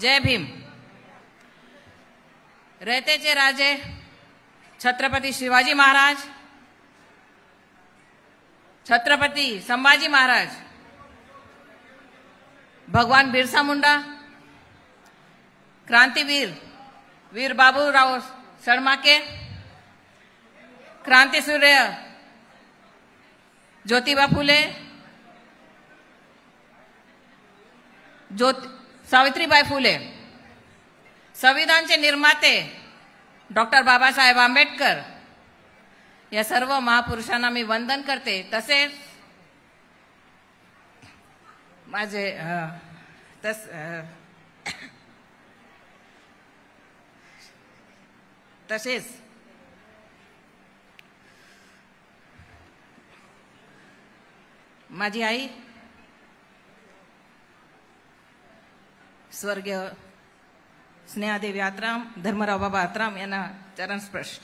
जय भीम। रयतेचे राजे छत्रपती शिवाजी महाराज, छत्रपती संभाजी महाराज, भगवान बिरसा मुंडा, क्रांतिवीर वीर बाबूराव सडमाके, क्रांतिसूर्य ज्योतिबा फुले, सावित्रीबाई फुले, संविधानचे निर्माते डॉक्टर बाबासाहेब आंबेडकर, या सर्व महापुरुषांना मी वंदन करते। तसेच माझे तसेच माझी आई स्वर्गीय स्नेहादेवी आत्राम, धर्मराव बाबा आत्राम यांना चरण स्पर्श।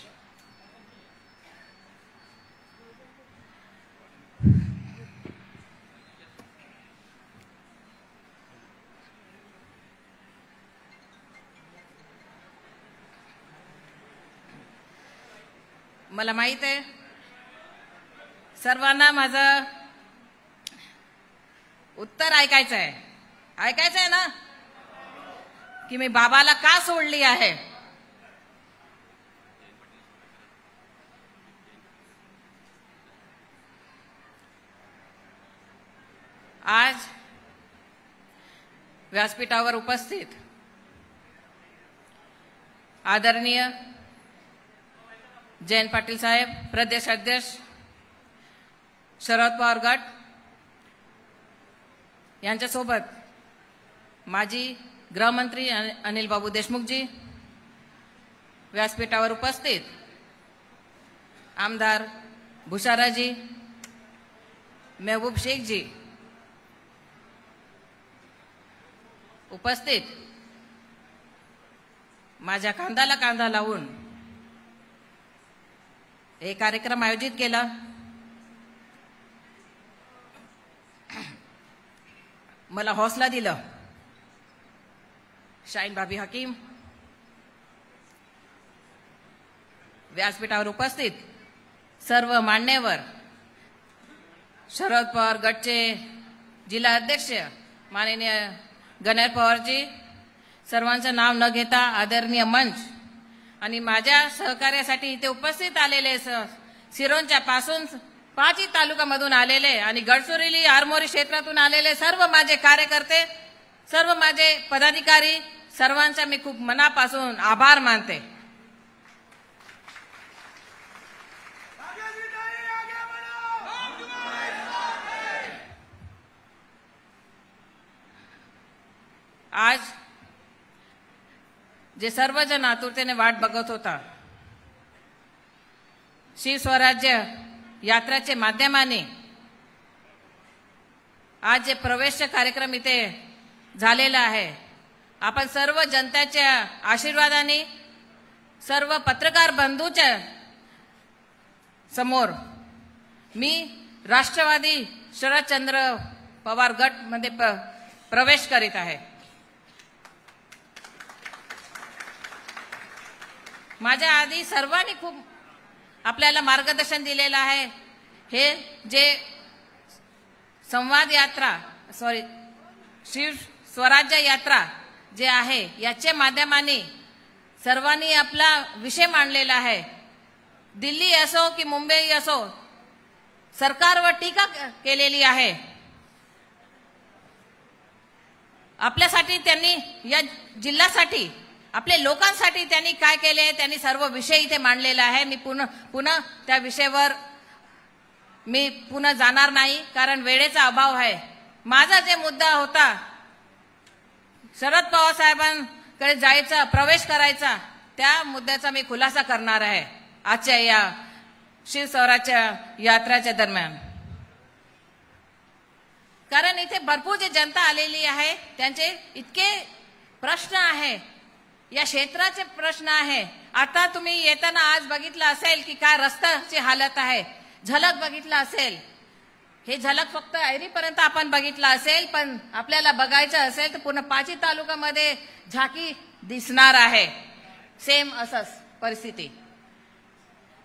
मला माहित आहे सर्वांना माझं उत्तर ऐकायचं आहे ना, की मी बाबाला का सोडली आहे। आज व्यासपीठावर उपस्थित आदरणीय जयंत पाटील साहेब, प्रदेश अध्यक्ष शरद पवार गट यांच्यासोबत माजी गृहमंत्री अनिल बाबू देशमुख जी, व्यासपीठावर उपस्थित आमदार भुसाराजी, महबूब शेख जी, उपस्थित माझ्या कांद्याला कांदा लावून हे कार्यक्रम आयोजित केला। मला हौसला दिला शाहीन भाभी हकीम, व्यासपीठावर उपस्थित सर्व मान्यवर, शरद पवार गटचे जिल्हा अध्यक्ष माननीय गणेश पवारजी, सर्वांचं नाव न घेता आदरणीय मंच आणि माझ्या सहकार्यासाठी इथे उपस्थित आलेले सिरोंच्या पासून 5 तालुक्यामधून आलेले आणि गडचिरोली आरमोरी क्षेत्रातून आलेले सर्व माझे कार्यकर्ते, सर्व माझे पदाधिकारी, सर्वांचा मी खूप मनापासून आभार मानते। आज जे सर्वजण आतुरतेने वाट बघत होता, शिवस्वराज्य यात्राचे माध्यमाने आज जे प्रवेश कार्यक्रम इथे झालेला आहे, आपण सर्व जनतेच्या आशीर्वादाने, सर्व पत्रकार बंधूच्या समोर मी राष्ट्रवादी शरदचंद्र पवार गट मध्ये प्रवेश करीत आहे। माझ्या आधी सर्वांनी खूप आपल्याला मार्गदर्शन दिलेलं आहे। हे जे संवाद यात्रा शिव स्वराज्य यात्रा जे आहे, याच्या माध्यमाने सर्वांनी आपला विषय मांडलेला आहे। दिल्ली असो की मुंबई असो, सरकारवर टीका केलेली आहे। आपल्यासाठी त्यांनी, या जिल्ह्यासाठी, आपल्या लोकांसाठी त्यांनी काय केले, त्यांनी सर्व विषय इथे मांडलेला आहे। मी पुन्हा त्या विषयावर मी पुन्हा जाणार नाही, कारण वेळेचा अभाव आहे। माझा जे मुद्दा होता, शरद पवार साहेबांकडे जायचा, प्रवेश करायचा, त्या मुद्द्याचा मी खुलासा करणार आहे आजच्या या शिवस्वराज्य यात्राच्या दरम्यान। कारण इथे भरपूर जे जनता आलेली आहे, त्यांचे इतके प्रश्न आहे, या क्षेत्राचे प्रश्न आहे। आता तुम्ही येताना आज बघितलं असेल की काय रस्त्याची हालत आहे, झलक बघितलं असेल हे झलक फक्त ऐरीपर्यंत आपण बघितलं असेल, पण आपल्याला बघायचं असेल तर पूर्ण पाची तालुक्यामध्ये झाकी दिसणार आहे. सेम असंच परिस्थिती.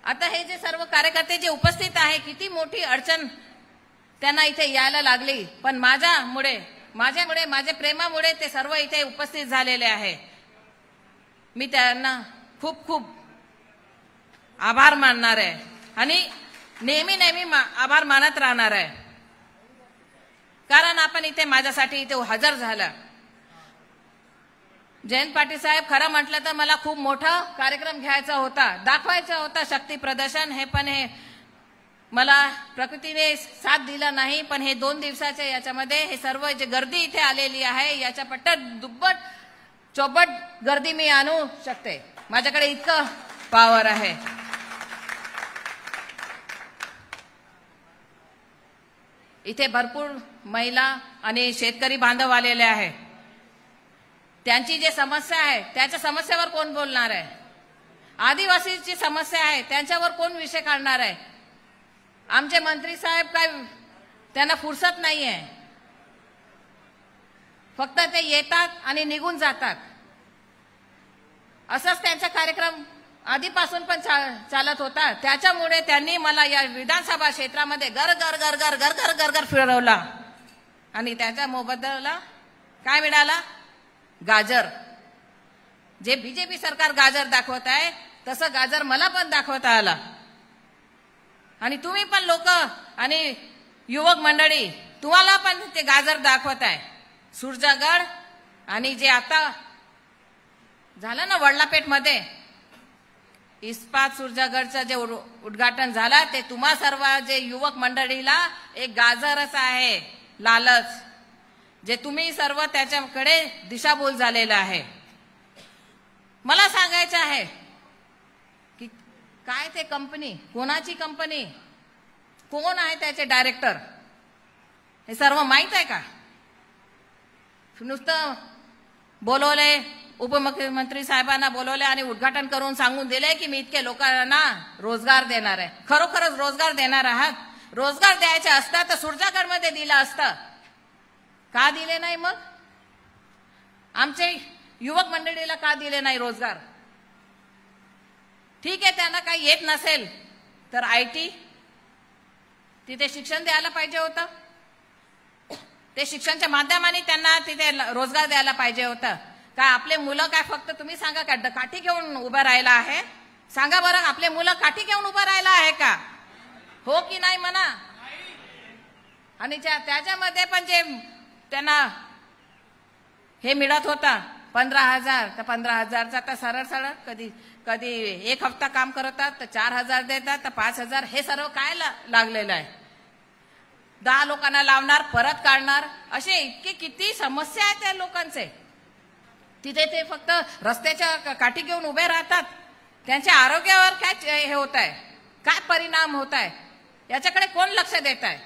आता हे जे सर्व कार्यकर्ते जे उपस्थित आहे, किती मोठी अडचण त्यांना इथे यायला लागली, पण माझ्यामुळे माझ्या प्रेमामुळे ते सर्व इथे उपस्थित झालेले आहे. मी त्यांना खूप खूप आभार मानणार आहे आणि नेहमी आभार मानत राहणार आहे. कारण आपण इथे माझ्यासाठी इथे हजर झाला. जयंत पाटील साहेब, खरं म्हटलं तर मला खूप मोठा कार्यक्रम घ्यायचा होता, दाखवायचा होता शक्ती प्रदर्शन. पण हे मला प्रकृतीने साथ दिला नाही. पण हे 2 दिवसाच्या याच्यामध्ये हे सर्व जे गर्दी इथे आलेली आहे, याच्या पट्ट दुप्पट चौपट गर्दी मी आणू शकते. माझ्याकडे इतकं पॉवर आहे. इथे भरपूर महिला आणि शेतकरी बांधव आलेले आहे. त्यांची जे समस्या आहे त्याच्या समस्येवर कोण बोलणार आहे? आदिवासीची समस्या आहे त्यांच्यावर कोण विषय काढणार आहे? आमचे मंत्री साहेब काय त्यांना फुरसत नाहीये. फक्त ते येतात आणि निघून जातात. असंच त्यांचा कार्यक्रम आधीपासून पण चालत होता. त्याच्यामुळे त्यांनी मला या विधानसभा क्षेत्रामध्ये घर घर घर घर घर घर घर घर फिरवला आणि त्याच्या मोबदला काय मिळाला? गाजर. जे बीजेपी सरकार गाजर दाखवत आहे तसं गाजर मला पण दाखवता आला. आणि तुम्ही पण लोक आणि युवक मंडळी तुम्हाला पण ते गाजर दाखवत आहे. सुरजागड आणि जे आता झालं ना वडलापेठ मध्ये इस्पात सुरजागडचं जे उद्घाटन झालं, ते तुम्हा सर्व जे युवक मंडळीला एक गाजरच आहे, लालच, जे तुम्ही सर्व त्याच्याकडे दिशाभूल झालेला आहे. मला सांगायचं आहे की काय ते कंपनी, कोणाची कंपनी, कोण आहे त्याचे डायरेक्टर, हे सर्व माहित आहे का? नुसतं बोलवले, उपमुख्यमंत्री साहेबांना बोलवले आणि उद्घाटन करून सांगून दिले की मी इतके लोकांना रोजगार देणार आहे. खरोखरच रोजगार देणार आहात? रोजगार द्यायचे असता तर सुरजागडमध्ये दिला असतं. का दिले नाही? मग आमचे युवक मंडळीला का दिले नाही रोजगार? ठीक आहे, त्यांना काही येत नसेल तर IT तिथे शिक्षण द्यायला पाहिजे होतं. ते शिक्षणाच्या माध्यमाने त्यांना तिथे रोजगार द्यायला पाहिजे होतं. काय आपले मुलं काय फक्त तुम्ही सांगा का काठी घेऊन उभं राहिला आहे? सांगा बरं, आपले मुलं काठी घेऊन उभं राहिला आहे का? हो की नाही म्हणा. आणि त्याच्यामध्ये पण जे त्यांना हे मिळत होता 15,000, तर 15,000चा आता सरळ सरळ कधी 1 हफ्ता काम करतात तर 4,000 देतात, तर 5,000. हे सर्व काय लागलेलं आहे? 10 लोकांना लावणार, परत काढणार, असे इतके किती समस्या आहेत त्या लोकांचे. तिथे ते फक्त रस्त्याच्या काठी घेऊन उभे राहतात. त्यांच्या आरोग्यावर काय हे होत आहे, काय परिणाम होत आहे, याच्याकडे कोण लक्ष देत आहे?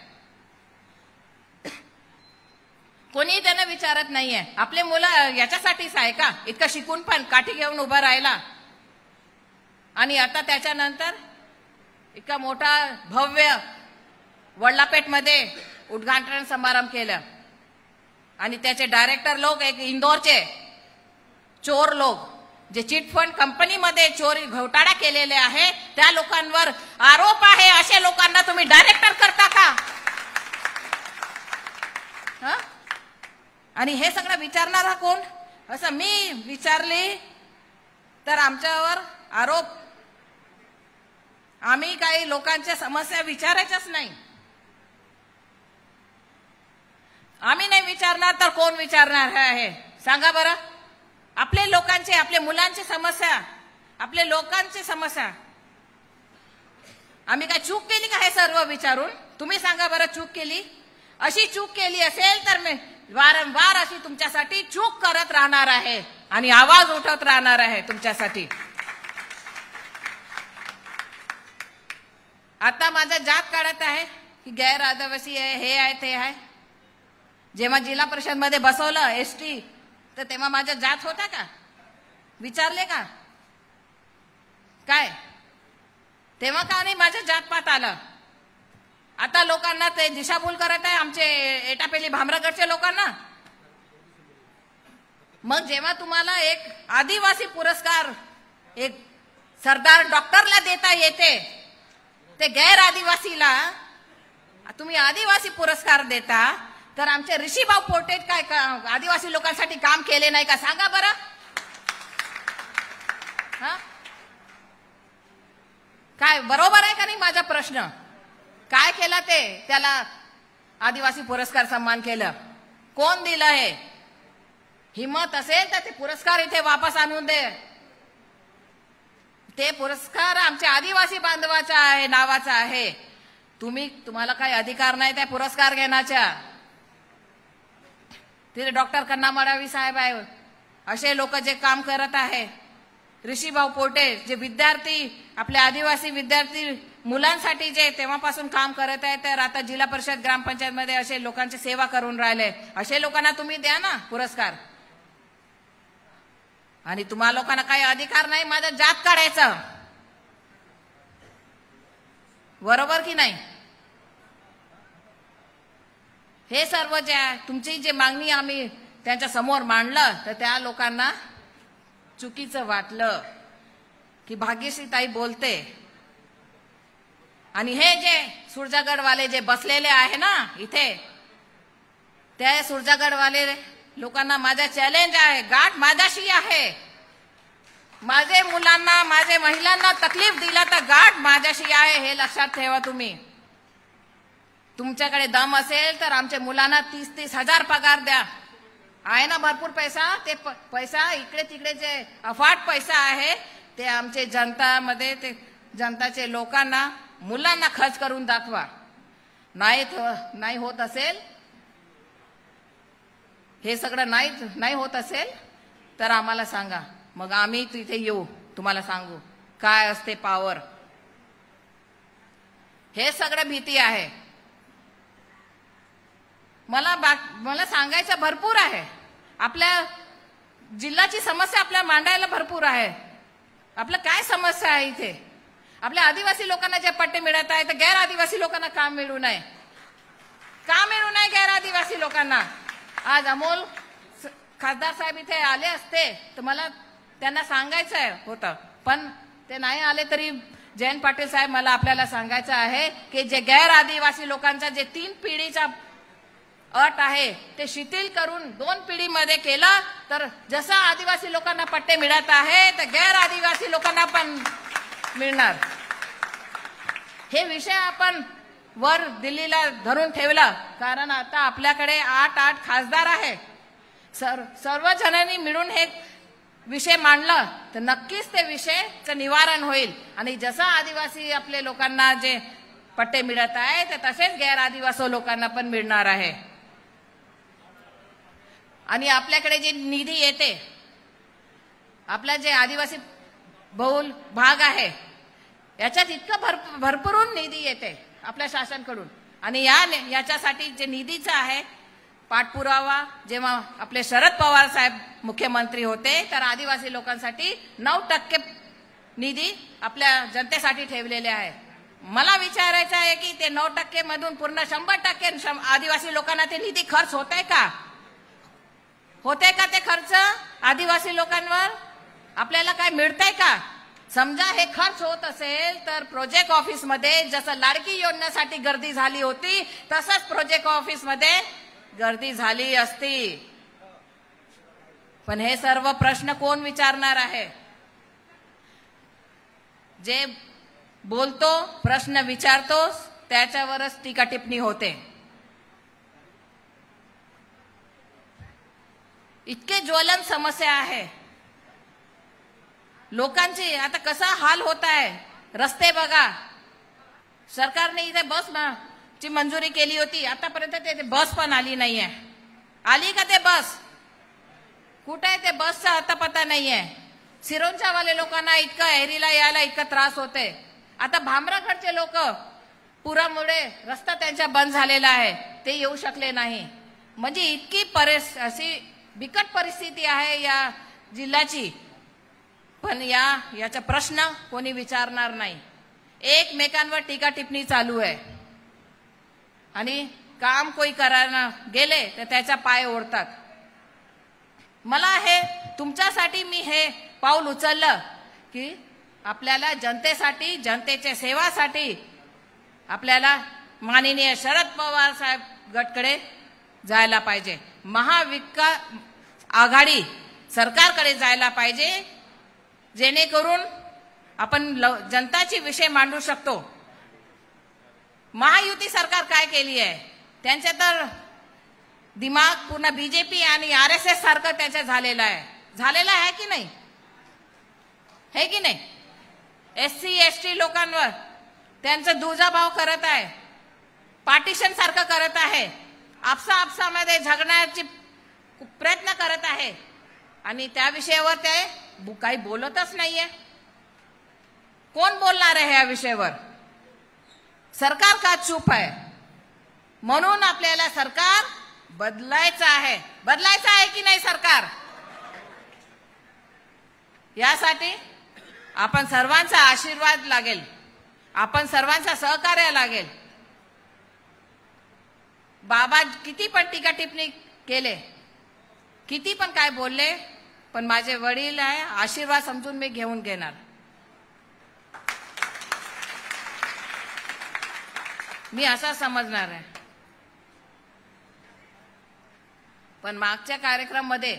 कोणी त्यांना विचारत नाहीये. आपले मुलं याच्यासाठीच आहे का इतकं शिकून पण काठी घेऊन उभा राहिला? आणि आता त्याच्यानंतर इतका मोठा भव्य वडलापेठमध्ये उद्घाटन समारंभ केलं आणि त्याचे डायरेक्टर लोक एक इंदोरचे चोर लोक, जे चिटफंड कंपनीमध्ये चोरी घोटाळा केलेले आहे, त्या लोकांवर आरोप आहे. अशा लोकांना तुम्ही डायरेक्टर करता का? आणि हे सगळं विचारणारा कोण? असं मी विचारली तर आमच्यावर आरोप. आम्ही काही लोकांच्या समस्या विचारायच्याच नाही. आम्ही नाही विचारणार तर कोण विचारणार आहे? सांगा बरं. आपले लोकांचे, आपल्या मुलांची समस्या, आपल्या लोकांची समस्या आम्ही काय चूक केली का हे सर्व विचारून? तुम्ही सांगा बरं, चूक केली? अशी चूक केली असेल तर मी वारंवार अशी तुमच्यासाठी चूक करत राहणार आहे आणि आवाज उठवत राहणार आहे तुमच्यासाठी. आता माझा जात काढत आहे की गैर आदिवासी आहे, हे आहे, ते आहे. जेव्हा जिल्हा परिषद मध्ये बसवलं ST, तर तेव्हा माझा जात होता का? विचारले का काय? तेव्हा का नाही माझ्या जातपात आलं? आता लोकांना ते दिशाभूल करत आहे आमचे एटापेली भामरागडच्या लोकांना। मग जेव्हा तुम्हाला एक आदिवासी पुरस्कार एक सरदार डॉक्टरला देता येते, ते गैर आदिवासीला तुम्ही आदिवासी पुरस्कार देता, तर आमचे ऋषीभाऊ पोटे काय आदिवासी लोकांसाठी काम केले नाही का सांगा बरं? काय बरोबर आहे का नाही माझा प्रश्न? काय केलं ते? त्याला आदिवासी पुरस्कार सन्मान केलं, कोण दिलं? हे हिम्मत असेल तर ते पुरस्कार इथे वापस आणून दे। ते पुरस्कार आमच्या आदिवासी बांधवाचा आहे, नावाचा आहे। तुम्हाला काही अधिकार नाही त्या पुरस्कार घेण्याचा। तिथे डॉक्टर कन्ना मडावी साहेब आहे, असे लोक जे काम करत आहे, ऋषीभाऊ पोटे जे विद्यार्थी आपल्या आदिवासी विद्यार्थी मुलांसाठी जे तेव्हापासून काम करत आहे, तर आता जिल्हा परिषद ग्रामपंचायत मध्ये असे लोकांची सेवा करून राहिले, असे लोकांना तुम्ही द्या ना पुरस्कार। आणि तुम्हा लोकांना काही अधिकार नाही माझा जात काढायचा, बरोबर की नाही? हे सर्व जे तुमची जे मागणी आम्ही त्यांच्या समोर मांडलं, तर त्या लोकांना चुकीचं वाटलं की भाग्यश्री ताई बोलते। आणि हे जे सुरजागडवाले जे बसलेले आहे ना इथे, त्या सुरजागडवाले लोकांना माझा चॅलेंज आहे, गाठ माझ्याशी आहे। माझे मुलांना माझे महिलांना तकलीफ दिला तर गाठ माझ्याशी आहे, हे लक्षात ठेवा तुम्ही। तुमच्याकडे दम असेल तर आमच्या मुलांना 30-30 हजार पगार द्या, आहे ना भरपूर पैसा। ते पैसा इकडे तिकडे जे अफाट पैसा आहे ते आमचे जनतामध्ये ते जनताचे लोकांना मुलांना खर्च करून दाखवा। नाही होत असेल, हे सगळं नाही होत असेल तर आम्हाला सांगा, मग आम्ही तिथे येऊ, तुम्हाला सांगू काय असते पॉवर। हे सगळं भीती आहे। मला सांगायचं भरपूर आहे, आपल्या जिल्ह्याची समस्या आपल्या मांडायला भरपूर आहे। आपलं काय समस्या आहे इथे? आपल्या आदिवासी लोकांना जे पट्टे मिळत आहे, तर गैर आदिवासी लोकांना काम मिळू नये, गैर आदिवासी लोकांना। आज अमोल खासदार साहेब इथे आले असते तर मला त्यांना सांगायचं होतं, पण ते नाही आले तरी जयंत पाटील साहेब मला आपल्याला सांगायचं आहे की जे गैर आदिवासी लोकांचा जे 3 पिढीचा अट आहे ते शिथिल करून 2 पिढीमध्ये केलं, तर जसं आदिवासी लोकांना पट्टे मिळत आहे तर गैर आदिवासी लोकांना पण मिळणार। हे विषय आपण वर दिल्लीला धरून ठेवला, कारण आता आपल्याकडे 8 खासदार आहे। सर्व जणांनी मिळून हे विषय मांडला तर नक्कीच ते विषयाचं निवारण होईल। आणि जसं आदिवासी आपले लोकांना जे पट्टे मिळत आहे तर तसेच गैर आदिवासी लोकांना पण मिळणार आहे। आणि आपल्याकडे जे निधी येते, आपला जे आदिवासी बहुल भाग आहे याच्यात इतकं भरपूर निधी येते आपल्या शासनाकडून। आणि याच्यासाठी जे निधीचं आहे पाठपुरावा, जेव्हा आपले शरद पवार साहेब मुख्यमंत्री होते तर आदिवासी लोकांसाठी 9% निधी आपल्या जनतेसाठी ठेवलेले आहे। मला विचारायचं आहे की ते 9% मधून पूर्ण 100% आदिवासी लोकांना ते निधी खर्च होते का ते खर्च आदिवासी लोकांवर आपल्याला काय मिळतंय का? समजा हे खर्च होत असेल तर प्रोजेक्ट ऑफिस मध्ये जसं लाडकी योजनेसाठी गर्दी झाली होती तसंच प्रोजेक्ट ऑफिस मध्ये गर्दी झाली असती। पण हे सर्व प्रश्न कोण विचारणार आहे? जे बोलतो प्रश्न विचारतो त्याच्यावरच टीका टिप्पणी होते। इतके ज्वलन समस्या आहे लोकांची। आता कसा हाल होत आहे, रस्ते बघा, सरकारने इथे बस ची मंजुरी केली होती, आतापर्यंत ते बस पण आली नाहीये। आली का ते बस? कुठे आहे ते बसचा आता पता नाहीये। सिरोंचा वाले लोकांना इतकं एरीला यायला इतका त्रास होते। आता भामरागडचे लोक पुरामुळे रस्ता त्यांचा बंद झालेला आहे, ते येऊ शकले नाही। म्हणजे इतकी अशी बिकट परिस्थिती आहे या जिल्ह्याची, पण याचा प्रश्न कोणी विचारणार नाही। एकमेकांवर टीका टिप्पणी चालू आहे। आणि काम कोई करायला गेले तर त्याचा पाय ओढतात. मला हे तुमच्यासाठी मी हे पाऊल उचललं की आपल्याला जनतेसाठी, जनतेच्या सेवासाठी आपल्याला माननीय शरद पवार साहेब गटकडे जायला पाहिजे, महाविकास आघाडी सरकारकडे जायला पाहिजे, जेणेकरून आपण जनताची विषय मांडू शकतो. महायुती सरकार काय केली आहे, त्यांचे तर दिमाग पूर्ण बीजेपी आणि आरएसएस सारखं त्याचं झालेलं आहे की नाही? है की नाही? एससी एसटी लोकांवर त्यांचा दुजाभाव करत आहे, पार्टिशन सारखं करत आहे, आपसामध्ये झगडण्याची प्रयत्न करत आहे आणि त्या विषयावर ते काही बोलतच नाहीये. कोण बोलणार आहे या विषयावर? सरकार का चूप आहे? म्हणून आपल्याला सरकार बदलायचं आहे की नाही सरकार? यासाठी आपण सर्वांचा आशीर्वाद लागेल, आपण सर्वांचा सहकार्य लागेल. बाबा किती पण टीका टिप्पणी केले, किती पण काय बोलले, पण माझे वडील आहे, आशीर्वाद समजून मी घेऊन घेणार. मी असा समजणार आहे. पण मागच्या कार्यक्रमामध्ये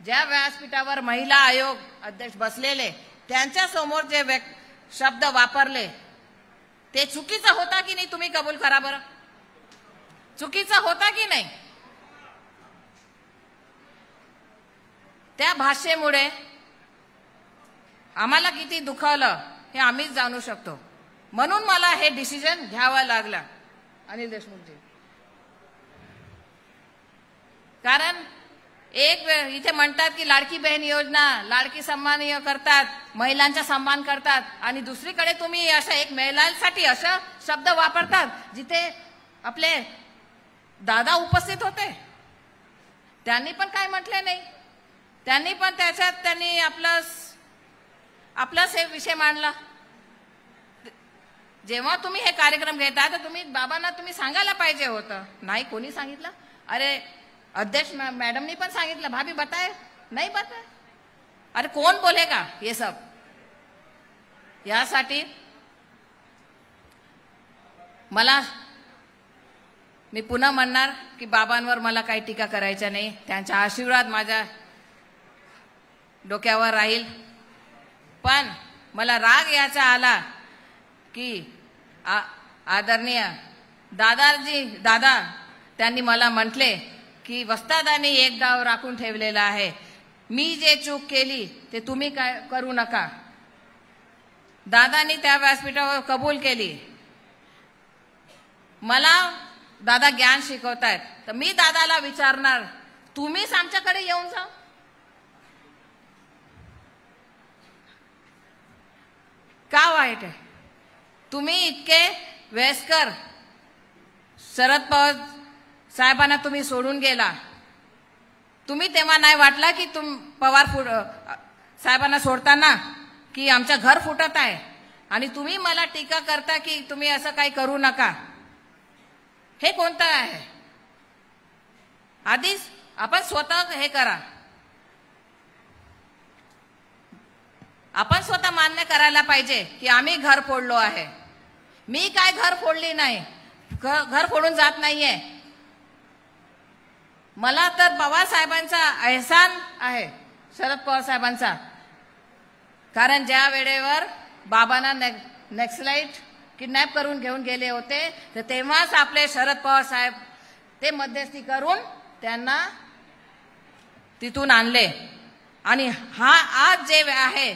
ज्या व्यासपीठावर महिला आयोग अध्यक्ष बसलेले त्यांच्या समोर जे शब्द वापरले ते चुकीचं होता की नाही? तुम्ही कबूल करा बरं, चुकीचं होता की नाही? त्या भाषेमुळे आम्हाला किती दुखावलं हे आम्हीच जाणू शकतो. म्हणून मला हे डिसिजन घ्यावं लागलं अनिल देशमुखजी. कारण एक इथे म्हणतात की लाडकी बहीण योजना, लाडकी सन्मान करतात, महिलांचा सन्मान करतात, आणि दुसरीकडे तुम्ही असं एक महिलांसाठी असं शब्द वापरतात जिथे आपले दादा उपस्थित होते, त्यांनी पण काय म्हटले नाही, त्यांनी पण त्याच्यात त्यांनी आपलाच हे विषय मांडला. जेव्हा तुम्ही हे कार्यक्रम घेता तर तुम्ही बाबांना तुम्ही सांगायला पाहिजे होतं. नाही, कोणी सांगितलं? अरे अध्यक्ष मॅडमनी पण सांगितलं, भाभी बताए नाही बताए. अरे कोण बोलेगा ये सब? यासाठी मी पुन्हा म्हणणार की बाबांवर मला काही टीका करायच्या नाही, त्यांचा आशीर्वाद माझ्या डोक्यावर राहील. पण मला राग याचा आला की आदरणीय दादा त्यांनी मला म्हटले की वस्तादांनी एक डाव राखून ठेवलेला आहे, मी जे चूक केली ते तुम्ही काय करू नका. दादांनी त्या व्यासपीठावर कबूल केली. मला दादा ज्ञान शिकवतायत तर मी दादाला विचारणार, तुम्हीच आमच्याकडे येऊन जा. का वाईट आहे? तुम्ही इतके वयस्कर शरद पवार साहेबांना तुम्ही सोडून गेला. तुम्ही तेव्हा नाही वाटला की पवार साहेबांना सोडताना की आमचं घर फुटत आहे आणि तुम्ही मला टीका करता की तुम्ही असं काही करू नका. हे कोणतं आहे? आधीच आपण स्वतः हे करा. आपण स्वतः मान्य करायला पाहिजे की आम्ही घर फोडलो आहे. मी काय घर फोडली नाही, घर फोडून जात नाहीये. मला तर पवार साहेबांचा एहसान आहे, शरद पवार साहेबांचा. कारण ज्या वेळेवर बाबांना नक्सलाईट किडनॅप करून घेऊन गेले होते तर तेव्हाच आपले शरद पवार साहेब ते मध्यस्थी करून त्यांना तिथून आणले. आणि हा आज जे आहे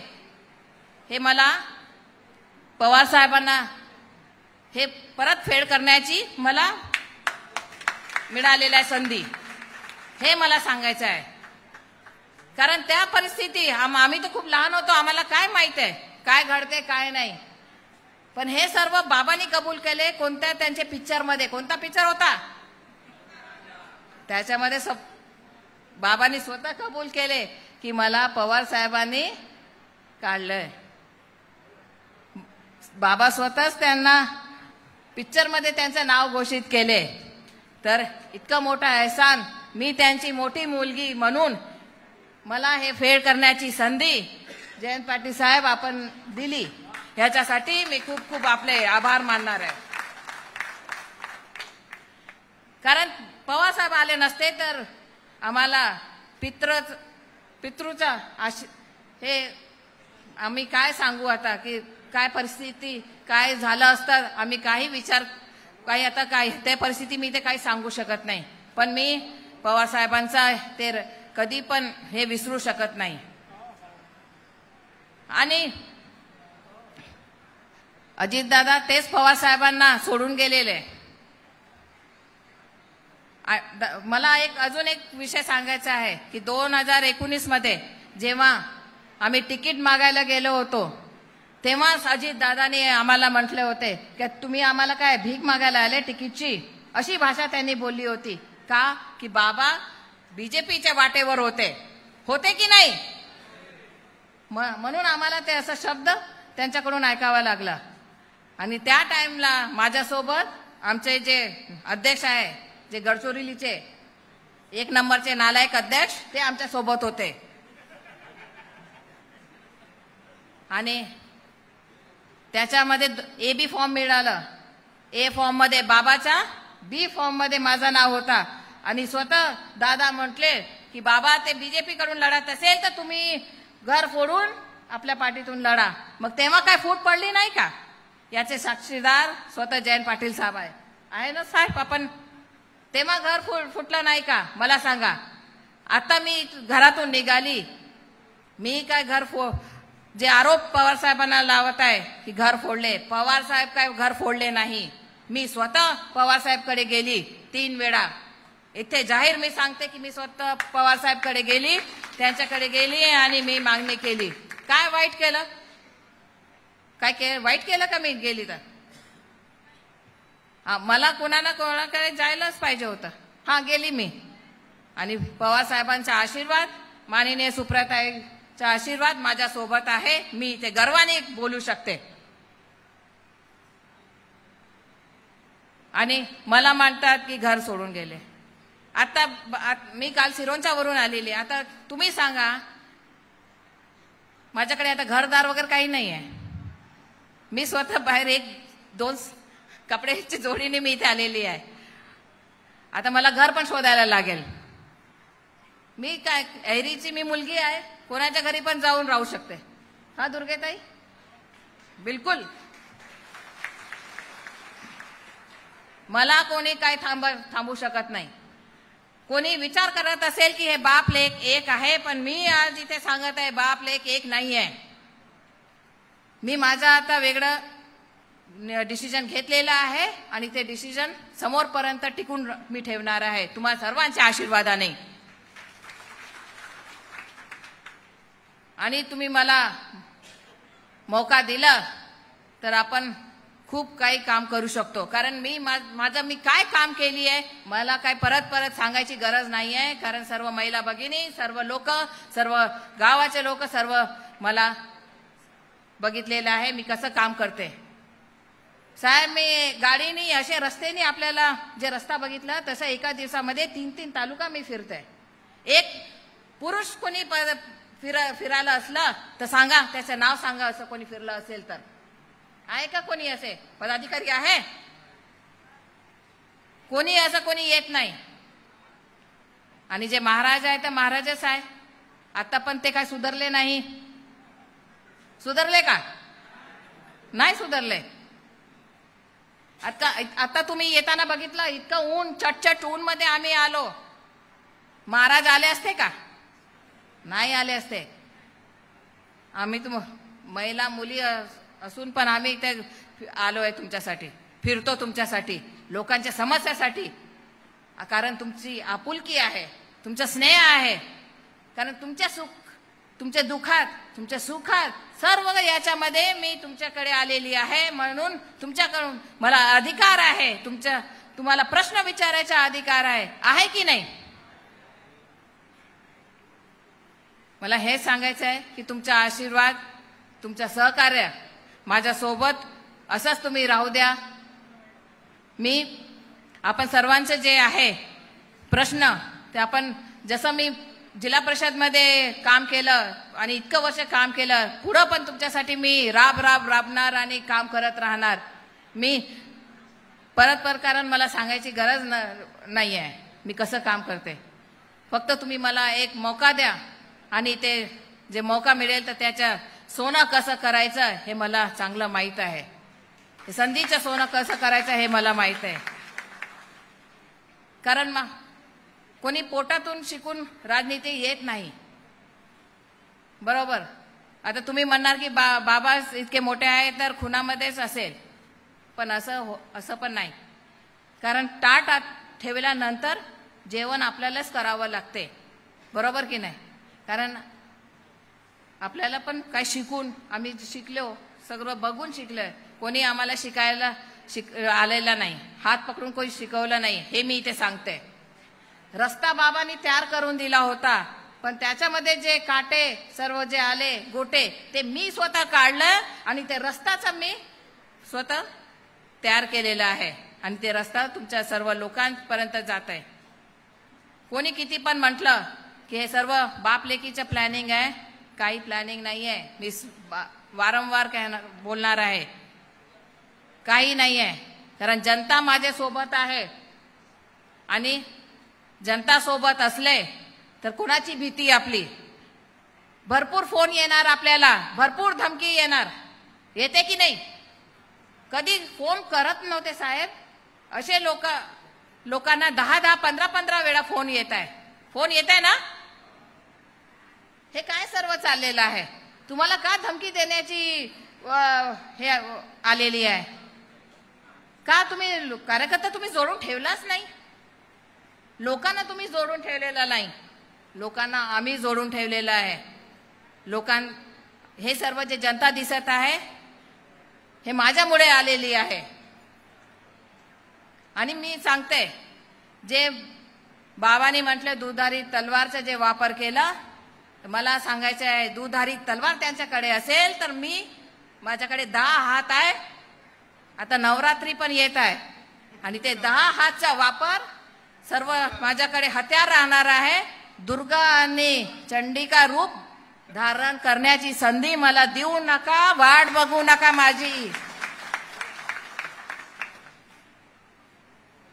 हे मला पवार साहेबांना हे परत फेड करण्याची मला मिळालेली संधी, हे मला सांगायचं आहे. कारण त्या परिस्थिती आम्ही तर खूप लहान होतो, आम्हाला काय माहित आहे काय घडते काय नाही. पण हे सर्व बाबांनी कबूल केले. कोणत्या त्यांच्या पिक्चर मध्ये, कोणता पिक्चर होता त्याच्यामध्ये बाबांनी स्वतः कबूल केले की मला पवार साहेबांनी काढलंय. बाबा स्वतःच त्यांना पिक्चरमध्ये त्यांचं नाव घोषित केले, तर इतकं मोठा एहसान मी त्यांची मोठी मुलगी म्हणून मला हे फेड करण्याची संधी जयंत पाटील साहेब आपण दिली, ह्याच्यासाठी मी खूप खूप आपले आभार मानणार आहे. कारण पवार साहेब आले नसते तर आम्हाला पितृचा हे आम्ही काय सांगू आता की काय परिस्थिती काय झालं असतं, आम्ही काही विचार काही आता काय ते परिस्थिती मी ते काही सांगू शकत नाही. पण मी पवार साहेबांचा ते कधी पण हे विसरू शकत नाही. आणि अजितदादा तेच पवार साहेबांना सोडून गेलेले. मला अजून एक विषय सांगायचा आहे की 2019 मध्ये जेव्हा आम्ही तिकीट मागायला गेलो होतो तेव्हाच अजितदादांनी आम्हाला म्हटले होते की तुम्ही आम्हाला काय भीक मागायला आले तिकीटची, अशी भाषा त्यांनी बोलली होती. का की बाबा बीजेपीच्या वाटेवर होते की नाही, म्हणून आम्हाला ते असा शब्द त्यांच्याकडून ऐकावा लागला. आणि त्या टाइमला माझ्यासोबत आमचे जे अध्यक्ष आहे, जे गडचिरोलीचे 1 नंबरचे नालायक अध्यक्ष, ते आमच्या सोबत होते. आणि त्याच्यामध्ये AB फॉर्म मिळाला. A फॉर्म मध्ये बाबाचा, B फॉर्म मध्ये माझं नाव होता. आणि स्वतः दादा म्हटले की बाबा ते बीजेपी कडून लढत असेल तर तुम्ही घर फोडून आपल्या पार्टीतून लढा. मग तेव्हा काय फूट पडली नाही का, याचे साक्षीदार स्वतः जयंत पाटील साहेब आहे ना साहेब. आपण तेव्हा घर फुटलं नाही का, मला सांगा. आता मी घरातून निघाली, मी काय जे आरोप पवार साहेबांना लावत आहे की घर फोडले, पवार साहेब काय घर फोडले नाही. मी स्वतः पवार साहेबकडे गेली 3 वेळा. इथे जाहीर मी सांगते की मी स्वतः पवार साहेबकडे गेली, त्यांच्याकडे गेली आणि मी मागणी केली. काय वाईट केलं, वाईट केलं का मी गेली तर? मला कोणाकडे जायलाच पाहिजे होतं. हा गेली मी. आणि पवार साहेबांचा आशीर्वाद, माननीय सुप्रियाताईंचा आशीर्वाद माझ्या सोबत आहे. मी ते गर्वाने बोलू शकते. आणि मला म्हणतात की घर सोडून गेले. आता मी काल सिरोंचा वरून आलेली. आता तुम्ही सांगा, माझ्याकडे आता घरदार वगैरे काही नाही आहे. मी स्वतः बाहेर 1-2 कपड्याची जोडीने मी इथे आलेली आहे. आता मला घर पण शोधायला लागेल. मी काय ऐरीची मी मुलगी आहे, कोणाच्या घरी पण जाऊन राहू शकते. हा दुर्गेताई, बिलकुल मला कोणी काय थांबू शकत नाही. कोणी विचार करत असेल की हे बाप लेक एक आहे, पण मी आज इथे सांगत आहे बाप लेक एक नाही आहे. मी माझा आता वेगळं डिसिजन घेतलेला आहे आणि ते डिसिजन समोरपर्यंत टिकून मी ठेवणार आहे तुम्हा सर्वांच्या आशीर्वादाने. आणि तुम्ही मला मौका दिला तर आपण खूप काही काम करू शकतो. कारण मी काय काम केली आहे मला काय परत सांगायची गरज नाही आहे. कारण सर्व महिला भगिनी, सर्व लोक, सर्व गावाचे लोक सर्व मला बघितलेलं आहे मी कसं काम करते. साहेब, मी गाडीनी असे रस्त्याने आपल्याला जे रस्ता बघितला तसं एका दिवसामध्ये 3-3 तालुका मी फिरते. एक पुरुष कोणी फिरायला असलं तर सांगा, त्याचं नाव सांगा. असं कोणी फिरलं असेल तर आहे का? कोणी असे पदाधिकारी आहे? कोणी असं कोणी येत नाही. आणि जे महाराज आहे ते महाराजच आहे. आता पण ते काय सुधारले नाही. सुधारले का? नाही सुधारले. आता तुम्ही येताना बघितलं इतकं ऊन, चटचट ऊन मध्ये आम्ही आलो. महाराज आले असते का? नाही आले असते. आम्ही महिला मुली असून पण आम्ही इथे आलो आहे तुमच्यासाठी, फिरतो तुमच्यासाठी, लोकांच्या समस्यासाठी. कारण तुमची आपुलकी आहे, तुमचा स्नेह आहे. कारण तुमच्या दुःखात, तुमच्या सुखात, सर्व याच्यामध्ये मी तुमच्याकडे आलेली आहे. म्हणून तुमच्याकडून मला अधिकार आहे, तुम्हाला प्रश्न विचारायचा अधिकार आहे की नाही? मला हे सांगायचं आहे की तुमचा आशीर्वाद, तुमचं सहकार्य माझ्यासोबत असंच तुम्ही राहू द्या. आपण सर्वांचे जे आहे प्रश्न ते आपण जसं मी जिल्हा परिषदमध्ये काम केलं आणि इतकं वर्ष काम केलं, पुढं पण तुमच्यासाठी मी राबणार आणि काम करत राहणार. मी परत कारण मला सांगायची गरज नाही आहे मी कसं काम करते. फक्त तुम्ही मला एक मौका द्या आणि ते जे मौका मिळेल तर त्याचं सोनं कसं करायचं हे मला चांगलं माहीत आहे. संधीचं सोनं कसं करायचं हे मला माहीत आहे. कारण कोणी पोटातून शिकून राजनीती येत नाही, बरोबर. आता तुम्ही म्हणणार की बाबा इतके मोठे आहे तर खुनामध्येच असेल, पण असं पण नाही. कारण ताट ठेवल्यानंतर जेवण आपल्यालाच करावं लागते, बरोबर की नाही. कारण आपल्याला पण काय शिकून आम्ही शिकलो, सगळं बघून शिकलोय. कोणी आम्हाला शिकायला आलेला नाही, हात पकडून कोणी शिकवलं नाही. हे मी इथे सांगते. रस्ता बाबांनी तयार करून दिला होता, पण त्याच्यामध्ये जे काटे सर्व जे आले गोटे ते मी स्वतः काढलं आणि ते रस्ताचा मी स्वतः तयार केलेला आहे आणि ते रस्ता तुमच्या सर्व लोकांपर्यंत जात आहे. कोणी किती पण म्हटलं की हे सर्व बाप लेकीचं प्लॅनिंग आहे, काही प्लॅनिंग नाही आहे. मी वारंवार बोलणार आहे, काही नाही आहे. कारण जनता माझ्या सोबत आहे आणि जनता सोबत असले तर कोणाची भीती आपली. भरपूर फोन येणार आपल्याला, भरपूर धमकी येणार, येते की नाही. कधी फोन करत नव्हते साहेब. असे लोकांना 10 15 वेळा फोन येत आहे. फोन येत आहे ना. हे काय सर्व चाललेलं आहे. तुम्हाला का धमकी देण्याची हे आलेली आहे. का तुम्ही कार्यकर्ता तुम्ही जोडून ठेवलाच नाही. लोकांना तुम्ही जोडून ठेवलेला नाही, लोकांना आम्ही जोडून ठेवलेलं आहे. हे सर्व जे जनता दिसत आहे हे माझ्यामुळे आलेली आहे. आणि मी सांगते, जे बाबांनी म्हटलं दुधारी तलवारचा जे वापर केला, मला सांगायचं आहे दुधारी तलवार त्यांच्याकडे असेल तर माझ्याकडे 10 हात आहे. आता नवरात्री पण येत आहे आणि ते 10 हातचा वापर सर्व माझ्याकडे हत्यार राहणार आहे. दुर्गा आणि चंडिका रूप धारण करण्याची संधी मला देऊ नका, वाट बघू नका माझी.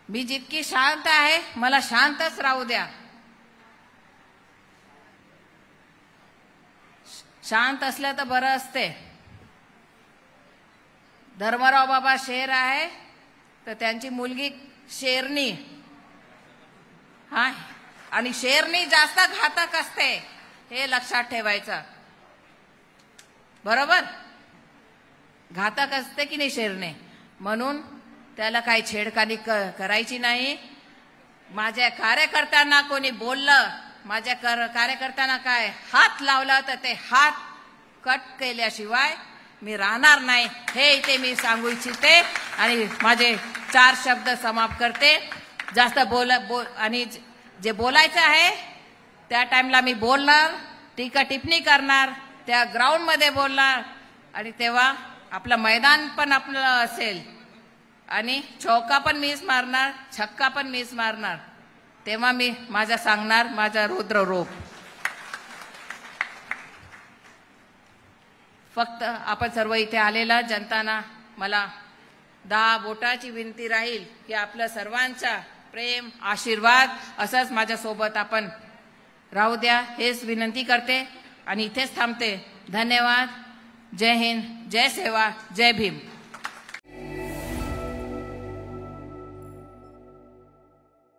मी जितकी शांत आहे मला शांतच राहू द्या. शांत असलं तर बरं असते. धर्मराव बाबा शेर आहे तर त्यांची मुलगी शेरनी, हा, आणि शेरनी जास्त घातक असते हे लक्षात ठेवायचं, बरोबर. घातक असते की नाही शेरने, म्हणून त्याला काही छेडखानी करायची नाही. माझ्या कार्यकर्त्यांना कोणी बोललं, माझ्या कार्यकर्त्यांना काय हात लावला तर ते हात कट केल्याशिवाय मी राहणार नाही, हे इथे मी सांगू इच्छिते. आणि माझे 4 शब्द समाप्त करते. जास्त आणि जे बोलायचं आहे त्या टाइमला मी बोलणार, टीका टिप्पणी करणार, त्या ग्राउंडमध्ये बोलणार आणि तेव्हा आपलं मैदान पण आपलं असेल आणि चौका पण मीच मारणार, छक्का पण मीच मारणार. तेव्हा मी माझा सांगणार माझा रुद्ररूप. फक्त आपण सर्व इथे आलेला जनताना मला 10 बोटाची विनंती राहील की आपलं सर्वांचा प्रेम आशीर्वाद असंच माझ्यासोबत आपण राहू द्या, हेच विनंती करते आणि इथेच थांबते. धन्यवाद. जय हिंद, जय सेवा, जय भीम.